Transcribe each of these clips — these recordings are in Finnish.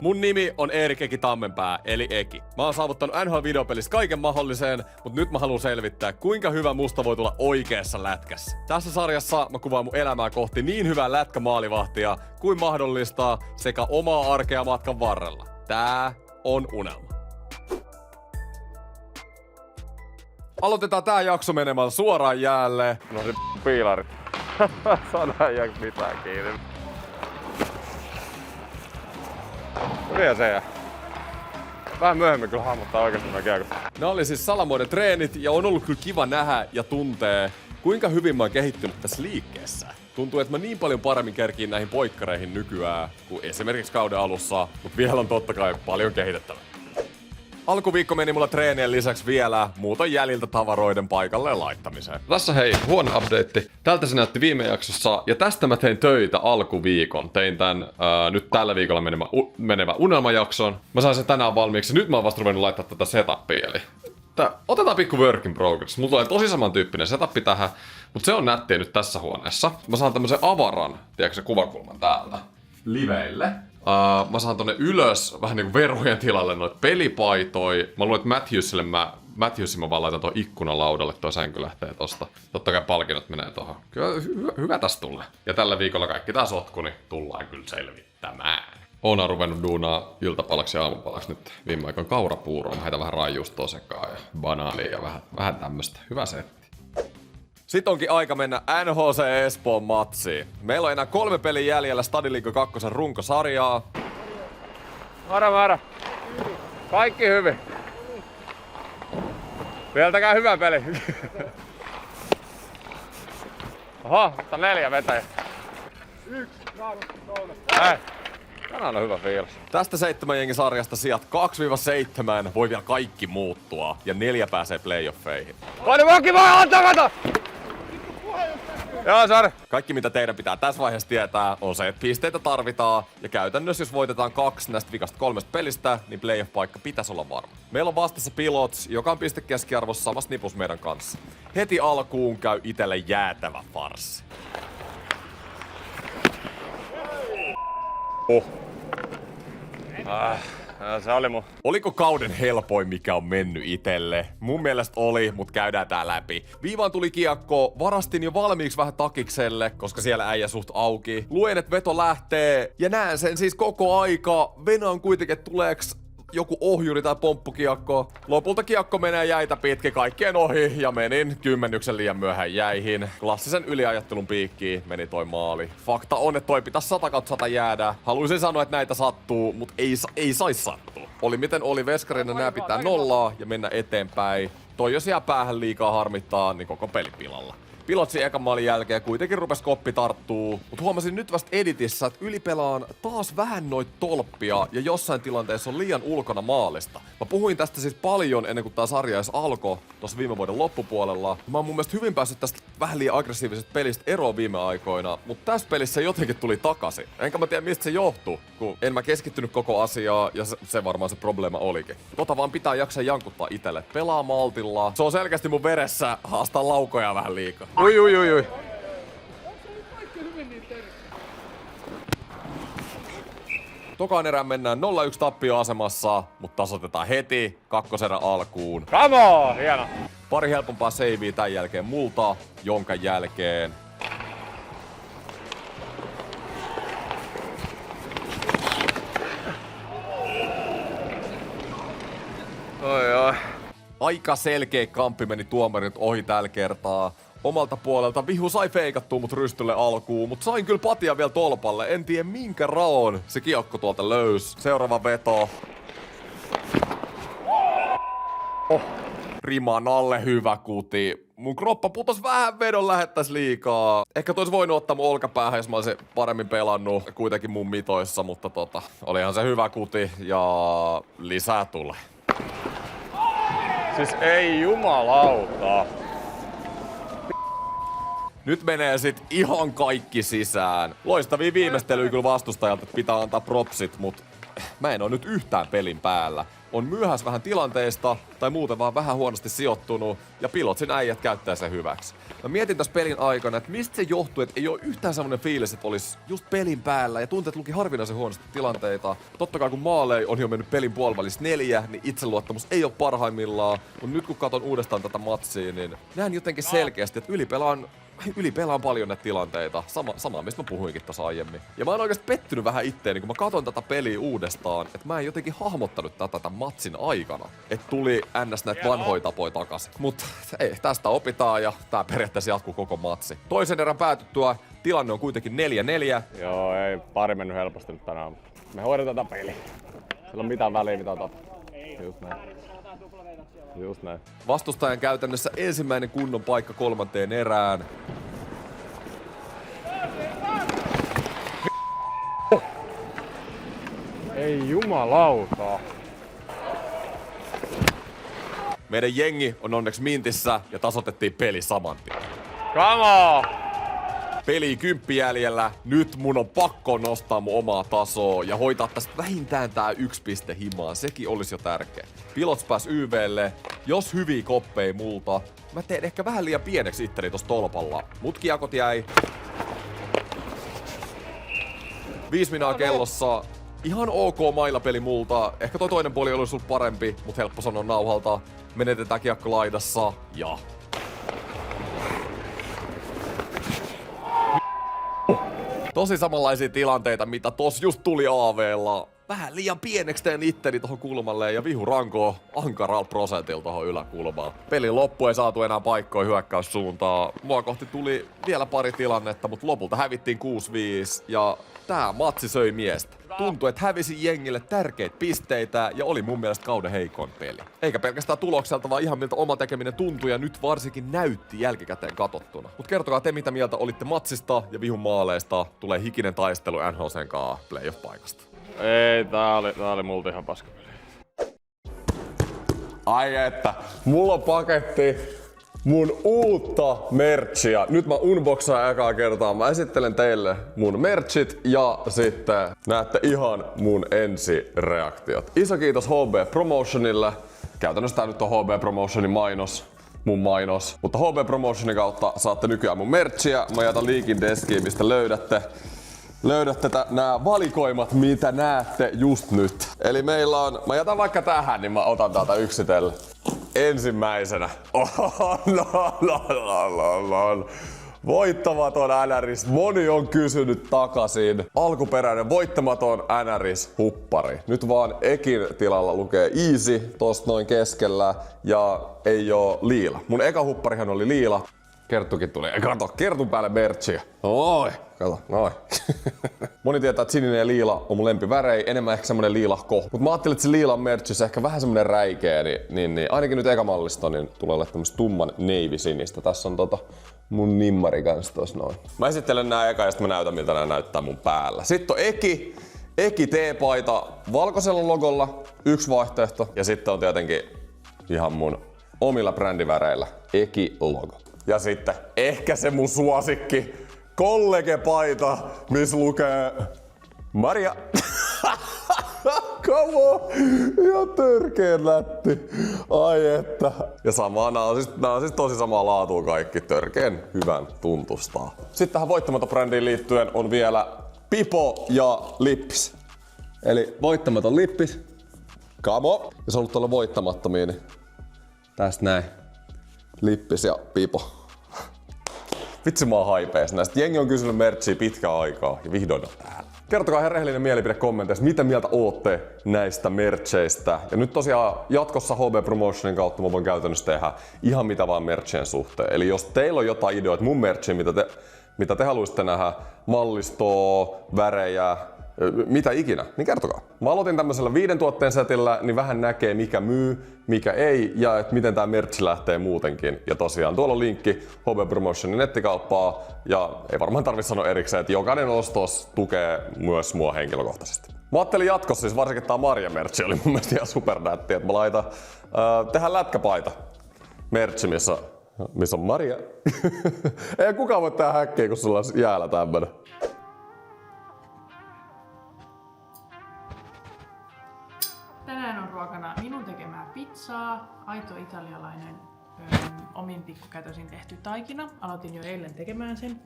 Mun nimi on Erik Eki Tammenpää, eli Eki. Mä oon saavuttanut NHL-videopelissä kaiken mahdolliseen, mutta nyt mä haluan selvittää, kuinka hyvä musta voi tulla oikeassa lätkässä. Tässä sarjassa mä kuvaan mun elämää kohti niin hyvää lätkämaalivahtia kuin mahdollista sekä omaa arkea matkan varrella. Tää on unelma. Aloitetaan tää jakso menemällä suoraan jäälle. No se piilarit. Sana ei jää mitään kiinni. Vielä se jää. Vähän myöhemmin kyllä hahmottaa oikeesti mä kiekko. Nää oli siis Salamoiden treenit ja on ollut kyllä kiva nähdä ja tuntee, kuinka hyvin mä oon kehittynyt tässä liikkeessä. Tuntuu, että mä niin paljon paremmin kerkiin näihin poikkareihin nykyään kuin esimerkiksi kauden alussa, mutta vielä on totta kai paljon kehitettävää. Alkuviikko meni mulla treenien lisäksi vielä muuton jäljiltä tavaroiden paikalle laittamiseen. Tässä hei, huone update. Tältä se näytti viime jaksossa ja tästä mä tein töitä alkuviikon. Tein tän nyt tällä viikolla menevä unelmajakson. Mä sain sen tänään valmiiksi. Nyt mä oon vasta ruvennut laittaa tätä setupia. Eli otetaan pikku work in progress. Mulla tulee tosi samantyyppinen setup tähän, mutta se on nättiä nyt tässä huoneessa. Mä saan tämmösen avaran, tiedätkö se kuvakulman täältä, liveille. Mä saan tonne ylös vähän niinku verhojen tilalle noit pelipaitoi. Mä luulen, että Matthewsin mä vaan laitan tuon ikkunalaudalle, toi sänky lähtee tosta. Totta kai palkinnot menee tohon. Kyllä hyvä tästä tulee. Ja tällä viikolla kaikki tää sotku, niin tullaan kyllä selvittämään. Oon ruvennut duunaa iltapalaksi ja aamupalaksi nyt viime aikoina kaurapuuroa. Mä heitän vähän raijuustoa sekaan ja banaania ja vähän tämmöstä. Hyvä setti. Sitten onkin aika mennä NHC Espoon matsiin. Meillä on enää 3 peliä jäljellä Stadiliiga 2 runkosarjaa. Mara. Kaikki hyvin. Vieltäkään hyvä peli. Oho, mutta 4 vetäjä. 1, 2, 3. Tänään on hyvä fiilis. Tästä 7 jengin sarjasta sijat 2-7 voi vielä kaikki muuttua ja 4 pääsee playoffeihin. Vaini vokki voi antaa! Joo, sorry. Kaikki mitä teidän pitää tässä vaiheessa tietää on se, että pisteitä tarvitaan ja käytännössä jos voitetaan 2 näistä vikasta 3 pelistä, niin playoff-paikka pitäisi olla varma. Meillä on vastassa Pilots, joka on pistekeskiarvossa samassa nipussa meidän kanssa. Heti alkuun käy itelle jäätävä farssi. Se oli mun. Oliko kauden helpoin, mikä on mennyt itelle? Mun mielestä oli, mut käydään tää läpi. Viivaan tuli kiekko, varastin jo valmiiksi vähän takikselle, koska siellä äijä suht auki. Luen, että veto lähtee, ja näen sen siis koko aika. Venaan kuitenkin, että tuleeks joku ohjuri tai pomppukiekko. Lopulta kiekko menee jäitä pitkin kaikkien ohi ja menin 10 liian myöhään jäihin. Klassisen yliajattelun piikkiin meni toi maali. Fakta on, että toi pitäisi 100/100 jäädä. Haluaisin sanoa, että näitä sattuu, mutta ei sais sattua. Oli miten oli, veskarina nää pitää nollaa ja mennä eteenpäin. Toi jos jää päähän liikaa harmittaa, niin koko peli pilalla. Pilotsin ekan maalin jälkeen kuitenkin rupes koppi tarttuu, mutta huomasin nyt vasta editissä, että ylipelaan taas vähän noit tolppia ja jossain tilanteessa on liian ulkona maalista. Mä puhuin tästä siis paljon ennen kuin tää sarja edes alkoi tuossa viime vuoden loppupuolella. Mä oon mun mielestä hyvin päässyt tästä vähän liian aggressiivisesta pelistä eroon viime aikoina, mutta tässä pelissä jotenkin tuli takaisin. Enkä mä tiedä mistä se johtuu, kun en mä keskittynyt koko asiaa ja se varmaan se probleema olikin. Vaan pitää jaksaa jankuttaa itelle. Pelaa maltilla. Se on selkeästi mun veressä haastaa laukoja vähän liikaa. Ui. Tokaan erään mennään 0-1 tappioasemassa, mutta tasoitetaan heti kakkoserän alkuun. Come on, hieno. Pari helpompaa seiviä tän jälkeen multa, jonka jälkeen Oi. aika selkeä kamppi meni tuomarin ohi tällä kertaa. Omalta puolelta Vihu sai feikattua mut rystylle alkuun, mut sain kyllä patia vielä tolpalle. En tiedä minkä raon se kiekko tuolta löys. Seuraava veto. Riman alle hyvä kuti. Mun kroppa putos vähän vedon lähettäis liikaa. Ehkä tois voinut ottaa mun olkapäähän, jos mä olisin paremmin pelannut kuitenkin mun mitoissa, mutta olihan se hyvä kuti ja lisää tulee. Siis ei jumalauta. Nyt menee sit ihan kaikki sisään. Loistavia viimeistelyjä kyllä vastustajalta, että pitää antaa propsit, mut mä en oo nyt yhtään pelin päällä. On myöhässä vähän tilanteista tai muuten vaan vähän huonosti sijoittunut ja Pilotsin äijät käyttää sen hyväksi. Mä mietin tässä pelin aikana, että mistä se johtuu, että ei oo yhtään semmonen fiilis, että olisi just pelin päällä ja tunteet luki harvinaisen huonosti tilanteita. Totta kai kun maaleja on jo mennyt pelin puolivälissä 4, niin itseluottamus ei ole parhaimmillaan. Mutta nyt kun katon uudestaan tätä matsia, niin näen jotenkin selkeästi, että ylipelaan paljon näitä tilanteita. Sama mistä mä puhuinkin tossa aiemmin. Ja mä oon oikeesti pettynyt vähän itteeni, kun mä katon tätä peliä uudestaan, että mä en jotenkin hahmottanut tätä tämän matsin aikana. Että tuli ns näitä vanhoja tapoja takaisin. Mut ei, tästä opitaan ja tää periaatteessa jatkuu koko matsi. Toisen erän päätyttyä tilanne on kuitenkin 4-4. Joo, ei pari mennyt helposti nyt tänään. Me hoidetaan tätä peliä. Sillä on mitään väliä, mitä tapahtuu. Just näin. Just näin. Vastustajan käytännössä ensimmäinen kunnon paikka kolmanteen erään. Ei jumalauta. Meidän jengi on onneksi mintissä ja tasoitettiin peli saman tien. Come on! Peli 10 jäljellä. Nyt mun on pakko nostaa mun omaa tasoa ja hoitaa tästä vähintään tää 1 piste himaan. Sekin olisi jo tärkeä. Pilots pääs YVlle. Jos hyviä koppeja multa, mä teen ehkä vähän liian pieneksi itteni tossa tolpalla. Mut kiekot jäi. 5 minaa kellossa. Ihan ok mailapeli multa. Ehkä toi toinen puoli olisi ollut parempi, mut helppo sanoa nauhalta. Menetetään kiekko laidassa ja... Tosi samanlaisia tilanteita, mitä tossa just tuli AV:lla. Vähän liian pieneksi teen itteni tohon kulmalle ja vihu rankoo ankaralla prosentilla tohon yläkulmaan. Pelin loppu ei saatu enää paikkoja hyökkäyssuuntaan. Mua kohti tuli vielä pari tilannetta, mutta lopulta hävittiin 6-5 ja tää matsi söi miestä. Tuntui, että hävisi jengille tärkeitä pisteitä ja oli mun mielestä kauden heikoin peli. Eikä pelkästään tulokselta, vaan ihan miltä oma tekeminen tuntui ja nyt varsinkin näytti jälkikäteen katsottuna. Mut kertokaa te, mitä mieltä olitte matsista ja vihun maaleista. Tulee hikinen taistelu NHC:n kanssa playoff-paikasta. Ei, tää oli multa ihan paskapeli. Ai että, mulla on paketti mun uutta merchia. Nyt mä unboxaan ekaa kertaa. Mä esittelen teille mun merchit ja sitten näette ihan mun ensireaktiot. Iso kiitos HB Promotionille. Käytännössä tää nyt on HB Promotionin mainos. Mun mainos. Mutta HB Promotionin kautta saatte nykyään mun merchia. Mä jätän linkin deskiin, mistä löydätte nämä valikoimat, mitä näette just nyt. Eli meillä on, mä jätän vaikka tähän, niin mä otan täältä yksitellen. Ensimmäisenä. Voittamaton NRS. Moni on kysynyt takaisin. Alkuperäinen voittamaton NRS huppari. Nyt vaan Ekin tilalla lukee easy tosta noin keskellä ja ei oo liila. Mun eka hupparihan oli liila. Kerttukin tuli. Kato, Kertun päälle merchia. Oi, kato, noin. Moni tietää, että sininen ja liila on mun lempivärejä, enemmän ehkä semmonen liilahko. Mut mä ajattelin, että se liilan merchissä ehkä vähän semmonen räikeä, niin ainakin nyt eka mallista niin tulee olla tämmöstä tumman neivisinistä. Tässä on mun nimmari kans tossa noin. Mä esittelen nää eka ja sitten mä näytän miltä nää näyttää mun päällä. Sitten on Eki T-paita valkoisella logolla, yksi vaihtoehto. Ja sitten on tietenkin ihan mun omilla brändiväreillä Eki-logo. Ja sitten ehkä se mun suosikki, Kollege-paita, missä lukee Maria. Come on! Ihan törkeen nätti. Ai että. Ja nää on siis tosi samaa laatua kaikki. Törkeen hyvän tuntustaa. Sitten tähän voittamaton brändiin liittyen on vielä pipo ja lippis. Eli voittamaton lippis. Come on! Jos haluat olla voittamattomia, niin tästä näin. Lippis ja pipo. Vitsi mä oon haipees näistä. Jengi on kysynyt merchia pitkään aikaa ja vihdoin on täällä. Kertokaa ihan rehellinen mielipide kommenteissa, mitä mieltä ootte näistä mercheistä. Ja nyt tosiaan jatkossa HB Promotionin kautta mä voin käytännössä tehdä ihan mitä vaan merchien suhteen. Eli jos teillä on jotain ideoita mun merchiin, mitä te haluaisitte nähdä, mallistoa, värejä, mitä ikinä, niin kertokaa. Mä aloitin tämmöisellä 5 tuotteen setillä, niin vähän näkee mikä myy, mikä ei ja et miten tää merch lähtee muutenkin. Ja tosiaan tuolla on linkki HB Promotionin nettikauppaa ja ei varmaan tarvitse sanoa erikseen, että jokainen ostos tukee myös mua henkilökohtaisesti. Mä ajattelin jatkossa, siis varsinkin tää Marja-merchi oli mun mielestä ihan supernätti, että mä laitan tehdään lätkäpaita merchi, missä on Maria. Ei kukaan voi tehdä häkkiä, kun sulla on jäällä tämmönen. Tänään on ruokana minun tekemää pizzaa, aito italialainen omin pikkukätösin tehty taikina. Aloitin jo eilen tekemään sen.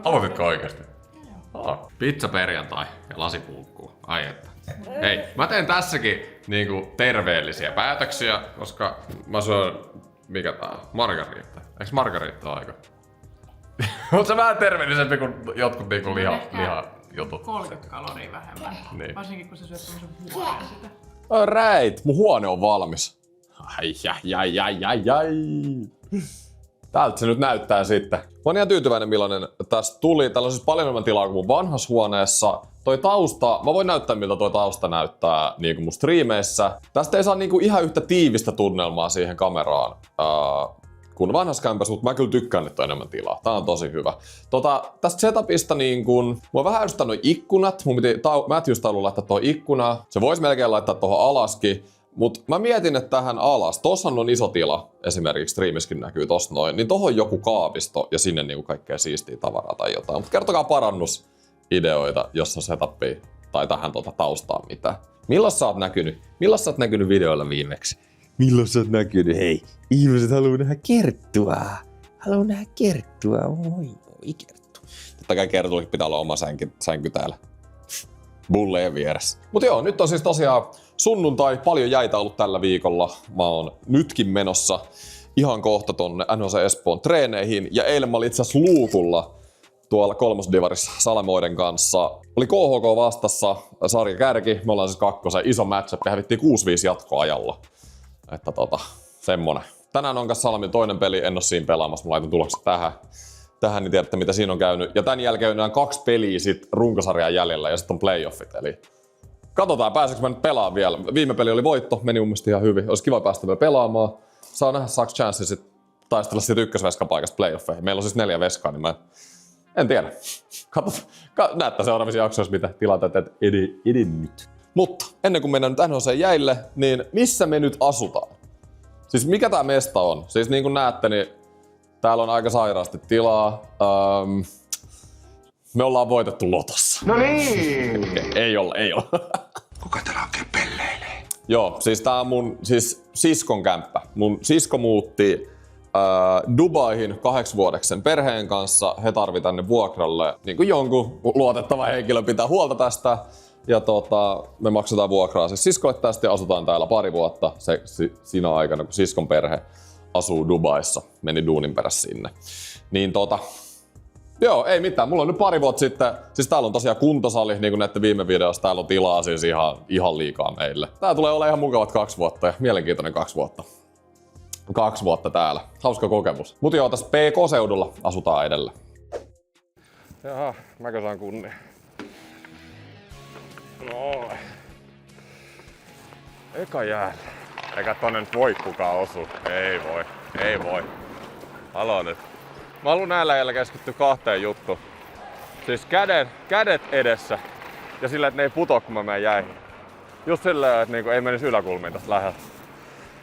Aloititko oikeasti? Pizza perjantai ja lasipuukkuu. Ai että. Hei, mä teen tässäkin niinku terveellisiä päätöksiä, koska mä syön, mikä tää on? Margaritta. Eiks margaritta aika? Mut se vähän terveellisempi kuin jotkut niinku liha jutut. 30 kaloria vähemmän. Niin. Varsinkin kun sä syöt tämmösen huoneen sitä. Alright, mun huone on valmis. Ai. Tältä se nyt näyttää sitten. Mä oon ihan tyytyväinen millainen tästä tuli. Täällä on siis paljon enemmän tilaa kuin mun vanhassa huoneessa. Toi tausta, mä voin näyttää miltä toi tausta näyttää niinku mun striimeissä. Tästä ei saa niinku ihan yhtä tiivistä tunnelmaa siihen kameraan kuin vanhassa kämpässä, mutta mä kyllä tykkään, että on enemmän tilaa. Tää on tosi hyvä. Tästä setupista niin kun, mua vähän ärsyttää noi ikkunat. Mun piti Matthews-tauluun laittaa tuohon ikkuna. Se voisi melkein laittaa tuohon alaskin. Mut mä mietin, että tähän alas, tossahan on iso tila, esimerkiksi striimiskin näkyy tossa noin, niin tohon joku kaavisto ja sinne niinku kaikkea siistiä tavaraa tai jotain. Mut kertokaa parannusideoita, jos on setupia tai tähän taustaan mitään. Milloin sä oot näkynyt videoilla viimeksi? Milloin sä oot näkynyt? Hei, ihmiset haluu nähdä Kerttua. Oi Kerttu. Totta kai Kertullekin pitää olla oma sänky täällä. Bulleen vieressä. Mut joo, nyt on siis tosiaan sunnuntai, paljon jäitä ollut tällä viikolla. Mä oon nytkin menossa ihan kohta tonne NHC Espoon treeneihin. Ja eilen mä olin itse asiassa luukulla tuolla kolmosdivarissa Salamoiden kanssa. Oli KHK vastassa, sarja kärki. Me ollaan siis kakkosen iso matchup ja hävittiin 6-5 jatkoajalla. Että semmonen. Tänään on kanssa Salamin toinen peli, en oo siinä pelaamassa. Mä laitan tulokset tähän, niin tiedätte mitä siinä on käynyt. Ja tän jälkeen on 2 peliä sit runkosarjan jäljellä ja sitten on playoffit. Eli katsotaan, pääseekö mä nyt pelaamaan vielä. Viime peli oli voitto, meni mun mielestä ihan hyvin. Olisi kiva päästä vielä pelaamaan. Saa nähdä, saaks chanssi sit taistella siitä ykkösveskan paikasta playoffeihin. Meillä on siis 4 veskaa, niin mä en tiedä. Katsotaan. Näyttää seuraavissa jaksoissa, mitä tilanteet edennyt. Mutta ennen kuin mennään nyt NHC jäille, niin missä me nyt asutaan? Siis mikä tää mesta on? Siis niin kuin näette, niin täällä on aika sairaasti tilaa. Me ollaan voitettu lotossa. No niin! Ei olla. Kuka täällä oikein pelleilee? Joo, siis tää on mun siskon kämppä. Mun sisko muutti Dubaihin 8 vuodeksi sen perheen kanssa. He tarvii tänne vuokralle niin kuin jonkun luotettava henkilö pitää huolta tästä. Ja me maksetaan vuokraa siis siskolle tästä ja asutaan täällä pari vuotta siinä aikana, kun siskon perhe asuu Dubaissa. Meni duunin perässä sinne. Niin joo, ei mitään. Mulla on nyt pari vuotta sitten, siis täällä on tosiaan kuntosali, niin kuin näette viime videossa, täällä on tilaa siis ihan liikaa meille. Tää tulee olemaan ihan mukavat 2 vuotta ja mielenkiintoinen 2 vuotta. 2 vuotta täällä. Hauska kokemus. Mut joo, tässä PK-seudulla asutaan edelleen. Jaha, mäkö saan kunnia? No. Eka jäällä. Eikä tonne nyt voi kukaan osu. Ei voi. Alo nyt. Mä haluun näillä jäillä keskittyä 2 juttuun. Siis kädet edessä ja sillä, että ne ei puto kun mä menen jäihin. Just silleen, että niinku ei menisi yläkulmiin tästä läheltä.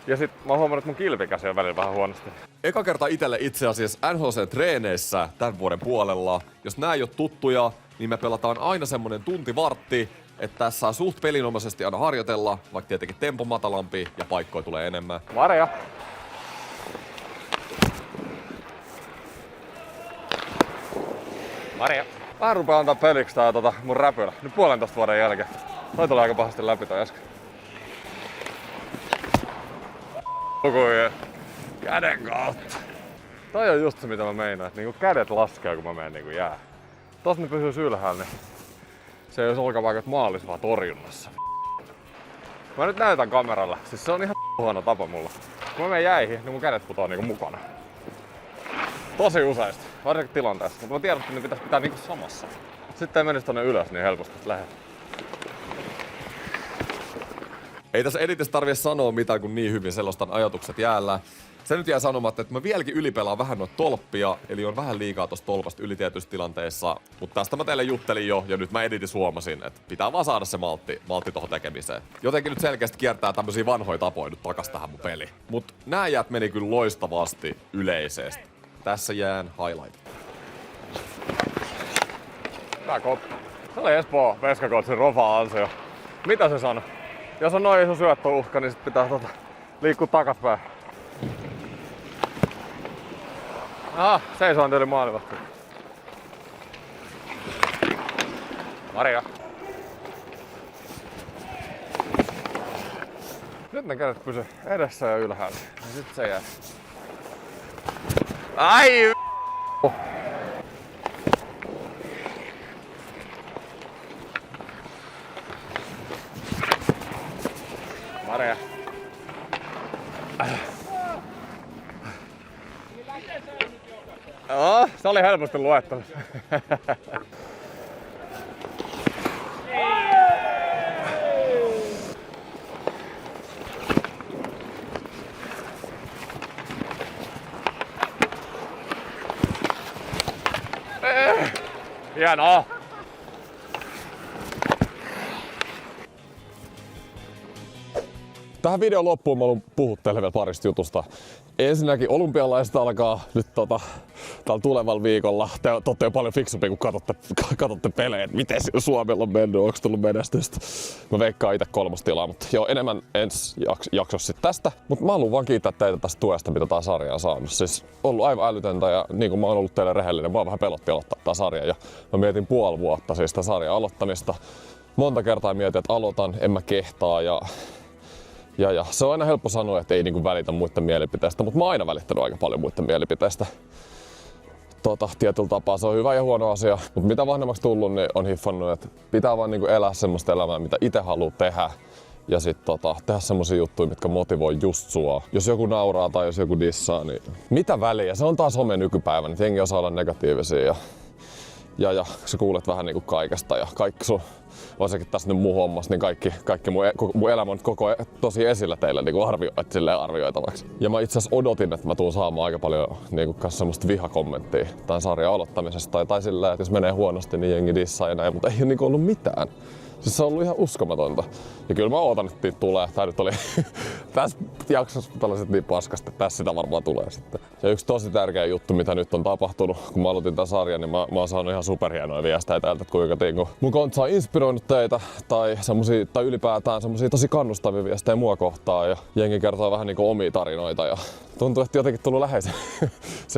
Ja sit mä oon huomannut, että mun kilpikäsi on välillä vähän huonosti. Eka kerta itelle itse asiassa NHC-treeneissä tämän vuoden puolella. Jos nää ei oo tuttuja, niin me pelataan aina semmonen tunti-vartti, että tässä saa suht pelinomaisesti aina harjoitella, vaikka tietenkin tempo matalampi ja paikkoja tulee enemmän. Maria! Maria! Mä rupeen antaa peliksi tää mun räpylä. Nyt 1,5 vuoden jälkeen. Toi tulee aika pahasti läpi toi äsken. Lukujen käden kautta. Toi on just se mitä mä meinaan, että niinku kädet laskee kun mä menen niinku jää. Tossa ne pysyis ylhäällä, niin se ei ois olkapaikat maalis vaan torjunnassa. Mä nyt näytän kameralla, siis se on ihan huono tapa mulla. Kun mä menen jäihin, niin mun kädet putoo niinku mukana. Tosi useasti, varsinkin tilanteessa, mutta mä tiedän, että ne pitäis pitää niinku samassa. Sitten ei menisi tonne ylös niin helposti lähet. Ei tässä editissä tarvitse sanoa mitään, kun niin hyvin selostan ajatukset jäällä. Se nyt jää sanomatta, että mä vieläkin ylipelaan vähän noita tolppia, eli on vähän liikaa tosta tolpasta ylitietyssä tilanteessa. Mutta tästä mä teille juttelin jo, ja nyt mä editissä huomasin, että pitää vaan saada se maltti tohon tekemiseen. Jotenkin nyt selkeästi kiertää tämmösiä vanhoja tapoja nyt takas tähän mun peliin. Mut nää jäät meni kyllä loistavasti yleisesti. Tässä jään highlight. Hyvä koppi. Se oli Espoo veskakoutsin Rofa ansio. Mitä se sanoi? Jos on noin iso syöttöuhka, niin sit pitää liikkua takaspäin. Aha, seisoanteli maalivahti. Maria. Nyt ne kädet pysyy edessä ja ylhäällä. Ja sit se jää. Ai! Maria. Joo, se oli helposti luettavissa. Hienoa! Tähän videon loppuun mä haluan puhua teille vielä parista jutusta. Ensinnäkin olympialaiset alkaa nyt tällä tulevalla viikolla. Te olette jo paljon fiksumpi, kun katsotte pelejä. Miten Suomella on mennyt, onko tullut menestystä. Mä veikkaan itse 3. tilaa, mutta joo, enemmän ensi jaksossa sit tästä. Mutta mä haluan vaan kiittää teitä tästä tuesta, mitä tää sarja on saanut. Siis ollut aivan älytöntä ja niin kuin mä oon ollut teille rehellinen, mä vähän pelotti aloittaa tää sarja. Ja mä mietin puoli vuotta siis tää sarjan aloittamista. Monta kertaa mietin, että aloitan, en mä kehtaa ja se on aina helppo sanoa, että ei niinku välitä muiden mielipiteistä, mutta mä oon aina välittänyt aika paljon muiden mielipiteistä. Tietyllä tapaa se on hyvä ja huono asia, mutta mitä vanhemmaksi tullut, niin on hiffannut, että pitää vaan niinku elää semmoista elämää, mitä itse haluaa tehdä. Ja sit tehdä semmosia juttuja, mitkä motivoi just sua. Jos joku nauraa tai jos joku dissaa, niin mitä väliä? Se on taas some nykypäivänä, että jengi osaa olla negatiivisia ja sä kuulet vähän niinku kaikesta ja kaikki sun, varsinkin tässä nyt mun hommassa, niin kaikki mun elämä on koko tosi esillä teille niinku arvioitavaksi. Ja mä itse asiassa odotin, että mä tuun saamaan aika paljon niinku semmoista vihakommenttia tämän sarjan aloittamisesta tai sillä, että jos menee huonosti, niin jengi dissaa ja näin, mutta ei niinku ollut mitään. Siis se on ollut ihan uskomatonta. Ja kyllä mä ootan, että niitä tulee. Tää nyt oli tässä jaksossa tällaiset niin paskasta, että tässä sitä varmaan tulee sitten. Ja yksi tosi tärkeä juttu, mitä nyt on tapahtunut, kun mä aloitin tämän sarjan, niin mä oon saanut ihan superhienoja viestejä täältä, että kuinka mun kontsa on inspiroinut teitä tai ylipäätään semmosia tosi kannustavia viestejä mua ja jengi kertoo vähän niinku omia tarinoita ja tuntuu, että jotenkin tullut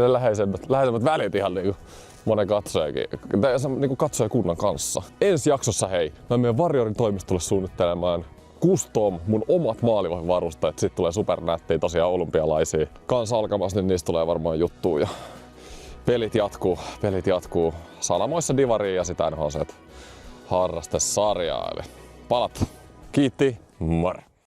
läheisemmät välit ihan niinku monen katsojakin, niinku katsojakunnan kanssa. Ensi jaksossa hei, mä menen Warriorin toimistolle suunnittelemaan custom mun omat maalivahdinvarusteet. Sit tulee supernättiä tosiaan olympialaisia. Kans alkamassa, niin niistä tulee varmaan juttuja. Ja pelit jatkuu Salamoissa divariin ja sitä NHC harrastesarjaa. Eli palat. Kiitti, moro!